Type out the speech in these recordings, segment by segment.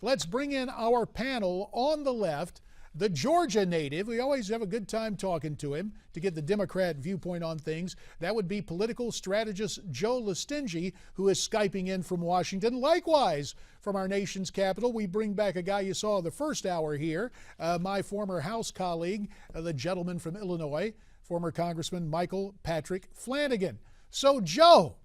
Let's bring in our panel on the left, the Georgia native. We always have a good time talking to him to get the Democrat viewpoint on things. That would be political strategist Joe Lestingi, who is Skyping in from Washington. Likewise, from our nation's capital, we bring back a guy you saw the first hour here, my former House colleague, the gentleman from Illinois, former Congressman Michael Patrick Flanagan. So, Joe,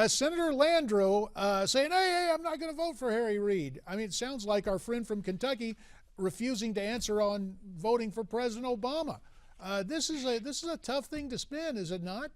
Senator Landrieu saying, hey, I'm not going to vote for Harry Reid. I mean, it sounds like our friend from Kentucky refusing to answer on voting for President Obama. This is a tough thing to spin, is it not?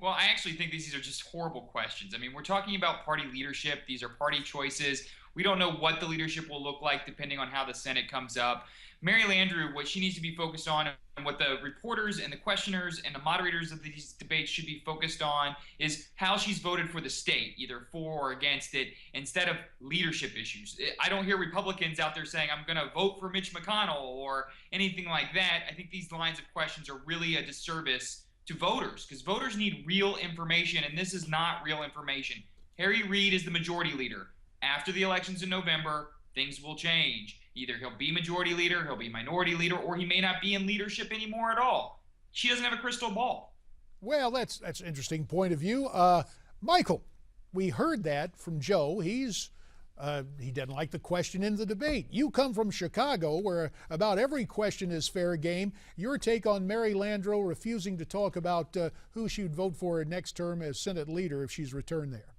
Well, I actually think these are just horrible questions. I mean, we're talking about party leadership. These are party choices. We don't know what the leadership will look like depending on how the Senate comes up. Mary Landrieu, what she needs to be focused on and what the reporters and the questioners and the moderators of these debates should be focused on is how she's voted for the state, either for or against it, instead of leadership issues. I don't hear Republicans out there saying, I'm going to vote for Mitch McConnell or anything like that. I think these lines of questions are really a disservice to voters because voters need real information, and this is not real information. Harry Reid is the majority leader. After the elections in November, things will change. Either he'll be majority leader, he'll be minority leader, or he may not be in leadership anymore at all. She doesn't have a crystal ball. Well, that's an interesting point of view. Michael, we heard that from Joe. He doesn't like the question in the debate. You come from Chicago, where about every question is fair game. Your take on Mary Landrieu refusing to talk about who she'd vote for next term as Senate leader if she's returned there?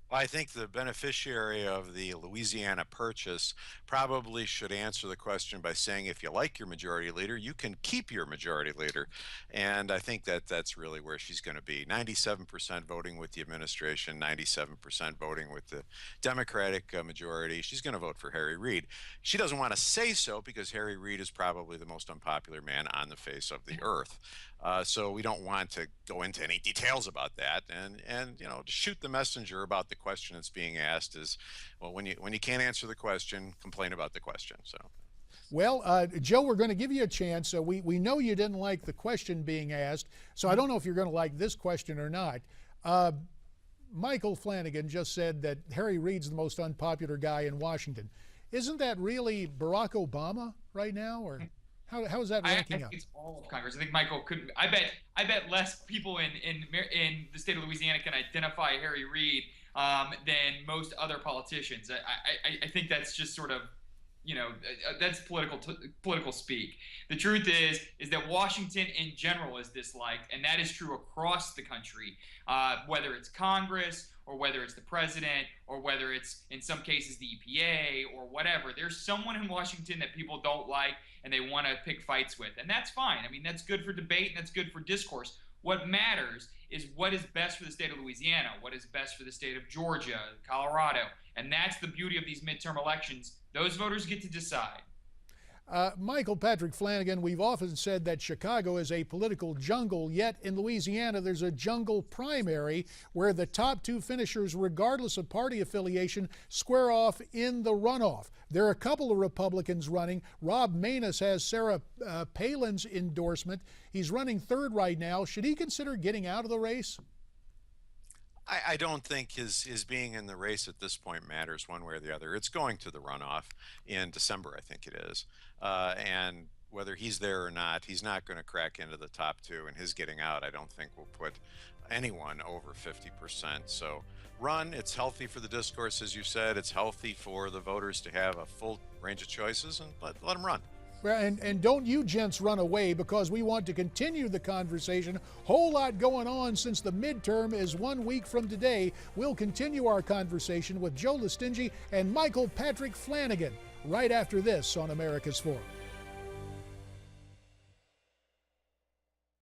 Well, I think the beneficiary of the Louisiana Purchase probably should answer the question by saying, if you like your majority leader, you can keep your majority leader. And I think that that's really where she's going to be. 97% voting with the administration, 97% voting with the Democratic majority. She's going to vote for Harry Reid. She doesn't want to say so because Harry Reid is probably the most unpopular man on the face of the earth. So we don't want to go into any details about that, and you know, to shoot the messenger about the question that's being asked is, well, when you can't answer the question, complain about the question. So, well, Joe, we're going to give you a chance. We know you didn't like the question being asked, so I don't know if you're going to like this question or not. Michael Flanagan just said that Harry Reid's the most unpopular guy in Washington. Isn't that really Barack Obama right now, or? How is that ranking up? I think it's all of Congress. I think Michael couldn't. I bet less people in the state of Louisiana can identify Harry Reid than most other politicians. I think that's just sort of, you know, that's political speak. The truth is that Washington in general is disliked, and that is true across the country, whether it's Congress or whether it's the president or whether it's in some cases the EPA or whatever. There's someone in Washington that people don't like and they want to pick fights with, and that's fine. I mean, that's good for debate and that's good for discourse. What matters is what is best for the state of Louisiana, what is best for the state of Georgia, Colorado, and that's the beauty of these midterm elections. Those voters get to decide. Michael Patrick Flanagan, we've often said that Chicago is a political jungle, yet in Louisiana there's a jungle primary where the top two finishers, regardless of party affiliation, square off in the runoff. There are a couple of Republicans running. Rob Maness has Sarah Palin's endorsement. He's running third right now. Should he consider getting out of the race? I don't think his being in the race at this point matters one way or the other. It's going to the runoff in December, I think it is. And whether he's there or not, he's not going to crack into the top two, and his getting out, I don't think, will put anyone over 50%. So run. It's healthy for the discourse, as you said. It's healthy for the voters to have a full range of choices, and let them run. Well, and don't you gents run away, because we want to continue the conversation. Whole lot going on since the midterm is 1 week from today. We'll continue our conversation with Joe Lestingi and Michael Patrick Flanagan right after this on America's Forum.